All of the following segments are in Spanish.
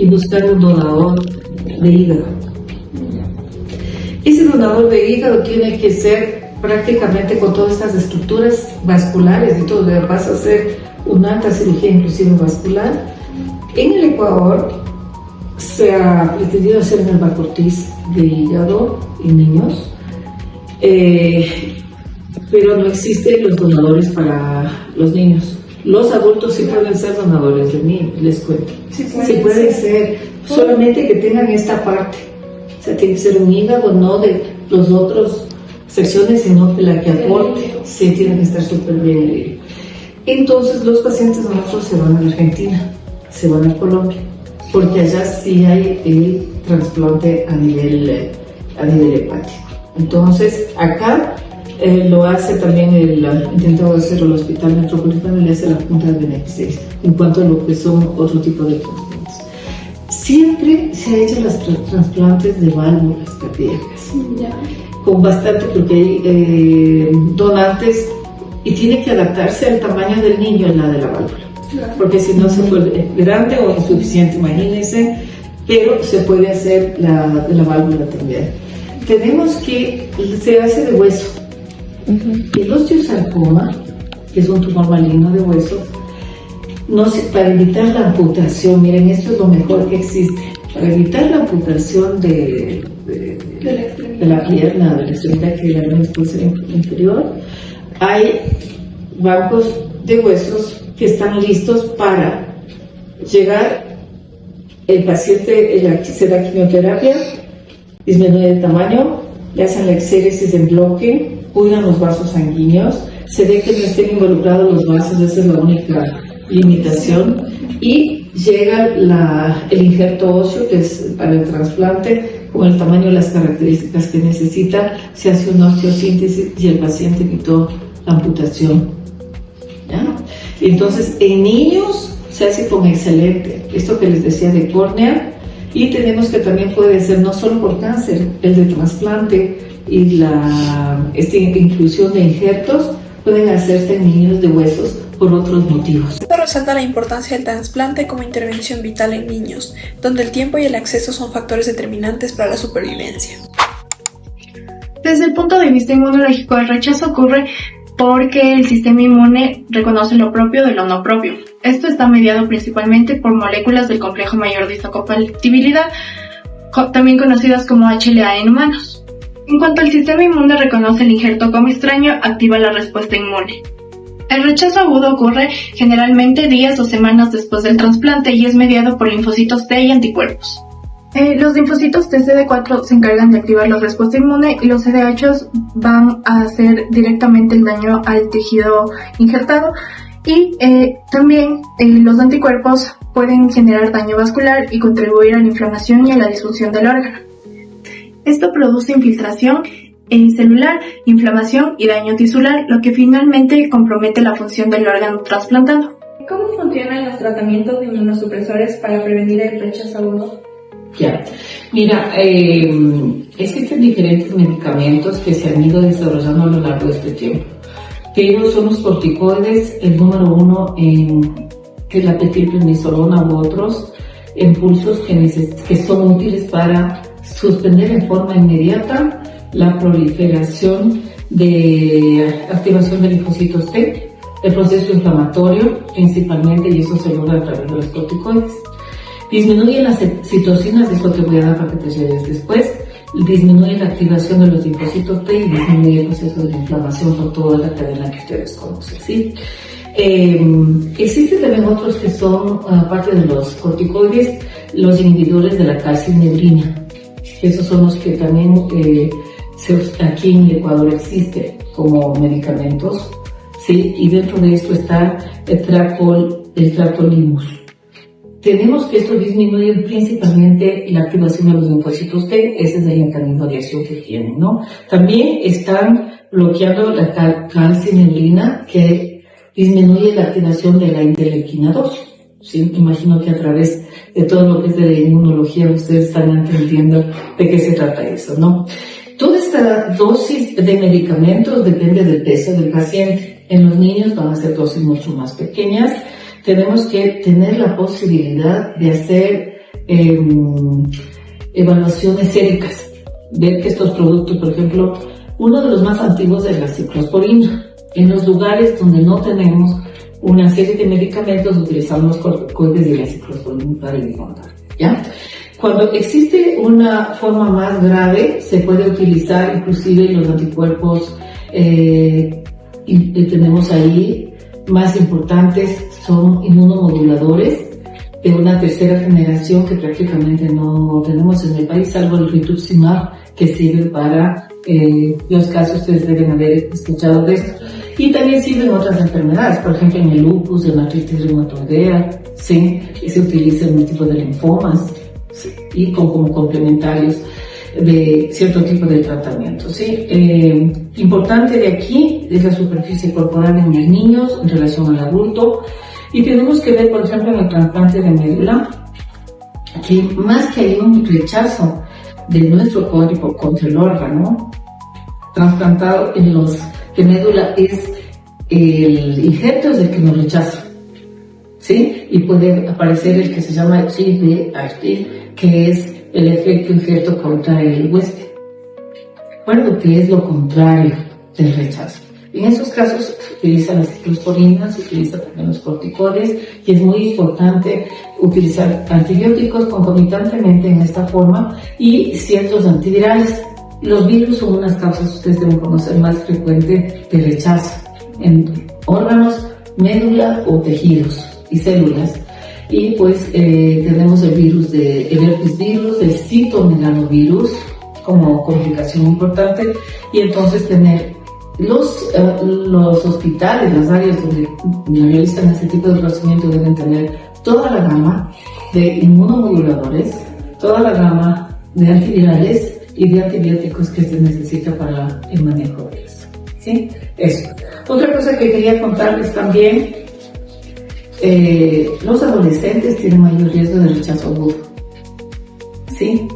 y buscar un donador de hígado. Ese donador de hígado tiene que ser prácticamente con todas estas estructuras vasculares y todo, vas a hacer una alta cirugía inclusive vascular. En el Ecuador se ha pretendido hacer una Albacortis de hígado en niños, pero no existen los donadores para los niños. Los adultos sí pueden ser donadores de niños, les cuento. Sí puede ser, solamente que tengan esta parte. O sea, tiene que ser un hígado, no de los otros secciones, sino de la que aporte. Sí, tienen que estar súper bien. Entonces, los pacientes nuestros se van a la Argentina, se van a Colombia, porque allá sí hay el trasplante a nivel hepático. Entonces, acá lo hace también intentado hacer el Hospital Metropolitano, le hace la Junta de Beneficiarios en cuanto a lo que son otro tipo de trasplantes. Siempre se ha hecho los trasplantes de válvulas cardíacas, con bastante, porque hay donantes y tiene que adaptarse al tamaño del niño en la de la válvula, porque si no se puede, grande o insuficiente, imagínense, pero se puede hacer de la válvula también. Tenemos que, se hace de hueso. El osteosarcoma, que es un tumor maligno de hueso, para evitar la amputación, miren, esto es lo mejor que existe, para evitar la amputación de la pierna, de la extremidad que realmente puede ser inferior, hay bancos de huesos que están listos para llegar, el paciente se da quimioterapia, disminuye de tamaño, le hacen la exéresis en bloque, cuidan los vasos sanguíneos, se ve que no estén involucrados los vasos, esa es la única limitación, y llega el injerto óseo, que es para el trasplante, con el tamaño y las características que necesita, se hace una osteosíntesis y el paciente quitó la amputación. ¿Ya? Entonces, en niños se hace con excelente, esto que les decía de córnea, y tenemos que también puede ser no solo por cáncer, el de trasplante y esta inclusión de injertos pueden hacerse en niños de huesos por otros motivos. Esto resalta la importancia del trasplante como intervención vital en niños, donde el tiempo y el acceso son factores determinantes para la supervivencia. Desde el punto de vista inmunológico, el rechazo ocurre porque el sistema inmune reconoce lo propio de lo no propio. Esto está mediado principalmente por moléculas del complejo mayor de histocompatibilidad, también conocidas como HLA en humanos. En cuanto el sistema inmune reconoce el injerto como extraño, activa la respuesta inmune. El rechazo agudo ocurre generalmente días o semanas después del trasplante y es mediado por linfocitos T y anticuerpos. Los linfocitos T CD4 se encargan de activar la respuesta inmune y los CDH van a hacer directamente el daño al tejido injertado y también los anticuerpos pueden generar daño vascular y contribuir a la inflamación y a la disfunción del órgano. Esto produce infiltración celular, inflamación y daño tisular, lo que finalmente compromete la función del órgano trasplantado. ¿Cómo funcionan los tratamientos de inmunosupresores para prevenir el rechazo agudo? Ya, mira, existen diferentes medicamentos que se han ido desarrollando a lo largo de este tiempo, pero son los corticoides el número uno que es la metilprednisolona u otros impulsos que son útiles para suspender en forma inmediata la proliferación de activación de linfocitos T, el proceso inflamatorio principalmente, y eso se logra a través de los corticoides. Disminuye las citocinas, de eso te voy a dar para que te lleves después, disminuye la activación de los linfocitos T y disminuye el proceso de inflamación por toda la cadena que ustedes conocen, ¿sí? Existen también otros que son, aparte de los corticoides, los inhibidores de la calcinebrina. Esos son los que también aquí en el Ecuador existen como medicamentos, ¿sí? Y dentro de esto está el tacrolimus. Tenemos que esto disminuye principalmente la activación de los linfocitos T, ese es el mecanismo de acción que tienen, ¿no? También están bloqueando la calcinebrina, que disminuye la activación de la interleuquina 2. Sí, imagino que a través de todo lo que es de la inmunología ustedes están entendiendo de qué se trata eso, ¿no? Toda esta dosis de medicamentos depende del peso del paciente. En los niños van a ser dosis mucho más pequeñas. Tenemos que tener la posibilidad de hacer evaluaciones séricas, ver que estos productos, por ejemplo, uno de los más antiguos es la ciclosporina. En los lugares donde no tenemos una serie de medicamentos, utilizamos corticoides de la ciclosporina para encontrar, ¿ya? Cuando existe una forma más grave, se puede utilizar inclusive los anticuerpos, y tenemos ahí más importantes, son inmunomoduladores de una tercera generación que prácticamente no tenemos en el país, salvo el rituximab, que sirve para los casos, ustedes deben haber escuchado de esto. Y también sirven otras enfermedades, por ejemplo en el lupus, en la artritis reumatoidea, ¿sí? Y se utiliza en un tipo de linfomas, ¿sí? Y como complementarios de cierto tipo de tratamiento, ¿sí? Importante de aquí es la superficie corporal en los niños en relación al adulto. Y tenemos que ver, por ejemplo, en el trasplante de médula, que más que hay un rechazo de nuestro cuerpo contra el órgano trasplantado en los de médula, es el injerto es el que nos rechaza, ¿sí? Y puede aparecer el que se llama GVHD, que es el efecto injerto contra el huésped. Recuerdo que es lo contrario del rechazo. En esos casos se utilizan las ciclosporinas, se utilizan también los corticoides, y es muy importante utilizar antibióticos concomitantemente en esta forma y ciertos antivirales. Los virus son unas causas, ustedes deben conocer, más frecuente de rechazo en órganos, médula o tejidos y células. Y pues tenemos el virus el herpes virus, el citomegalovirus como complicación importante, y entonces tener los hospitales, las áreas donde realizan este tipo de procedimiento deben tener toda la gama de inmunomoduladores, toda la gama de antivirales y de antibióticos que se necesita para el manejo de eso, ¿sí? Eso. Otra cosa que quería contarles también, los adolescentes tienen mayor riesgo de rechazo agudo, ¿sí?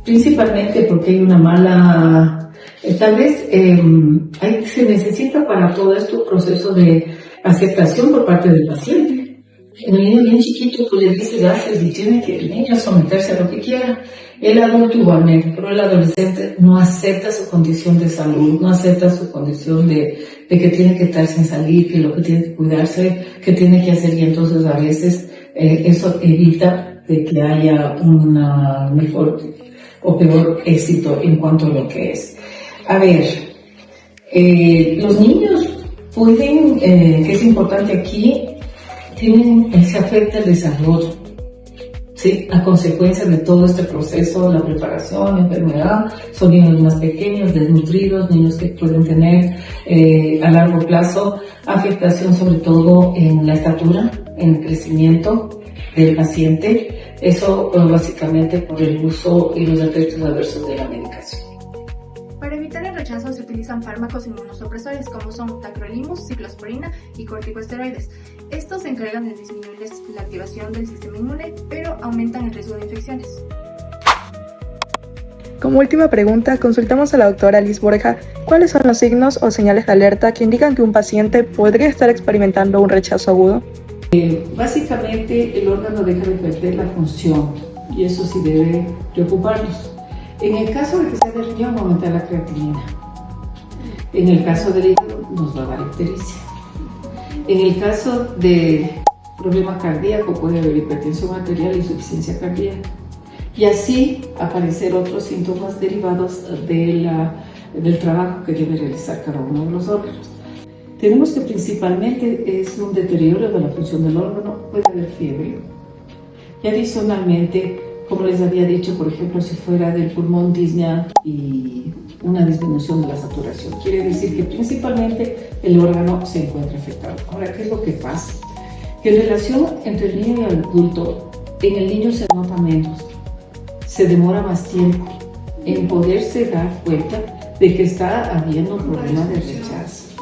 Principalmente porque hay una mala... Tal vez se necesita para todo esto un proceso de aceptación por parte del paciente. En el niño bien chiquito tú le dices, haces y tiene que el niño someterse a lo que quiera. El adulto igualmente, pero el adolescente no acepta su condición de salud, no acepta su condición de que tiene que estar sin salir, que lo que tiene que cuidarse, que tiene que hacer, y entonces a veces eso evita de que haya una mejor o peor éxito en cuanto a lo que es. A ver, los niños pueden, que es importante aquí, se afecta el desarrollo, ¿sí? A consecuencia de todo este proceso, la preparación, la enfermedad, son niños más pequeños, desnutridos, niños que pueden tener a largo plazo afectación sobre todo en la estatura, en el crecimiento del paciente, eso básicamente por el uso y los efectos adversos de la medicación. Para evitar el rechazo se utilizan fármacos inmunosupresores como son tacrolimus, ciclosporina y corticosteroides. Estos se encargan de disminuir la activación del sistema inmune, pero aumentan el riesgo de infecciones. Como última pregunta, consultamos a la doctora Liz Borja cuáles son los signos o señales de alerta que indican que un paciente podría estar experimentando un rechazo agudo. Básicamente el órgano deja de perder la función y eso sí debe preocuparnos. En el caso de que sea del riñón, aumenta la creatinina. En el caso del hígado, nos va a dar ictericia. En el caso de problema cardíaco, puede haber hipertensión arterial y insuficiencia cardíaca. Y así aparecer otros síntomas derivados del trabajo que debe realizar cada uno de los órganos. Tenemos que principalmente es un deterioro de la función del órgano, puede haber fiebre. Y adicionalmente, como les había dicho, por ejemplo, si fuera del pulmón, disnea y una disminución de la saturación. Quiere decir que principalmente el órgano se encuentra afectado. Ahora, ¿qué es lo que pasa? Que en relación entre el niño y el adulto, en el niño se nota menos, se demora más tiempo en poderse dar cuenta de que está habiendo un problema de rechazo,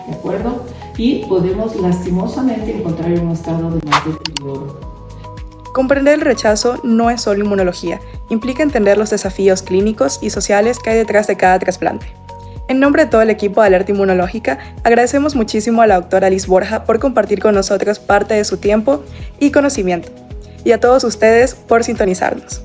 ¿de acuerdo? Y podemos lastimosamente encontrar un estado de más deterioro. Comprender el rechazo no es solo inmunología, implica entender los desafíos clínicos y sociales que hay detrás de cada trasplante. En nombre de todo el equipo de Alerta Inmunológica, agradecemos muchísimo a la doctora Liz Borja por compartir con nosotros parte de su tiempo y conocimiento. y a todos ustedes por sintonizarnos.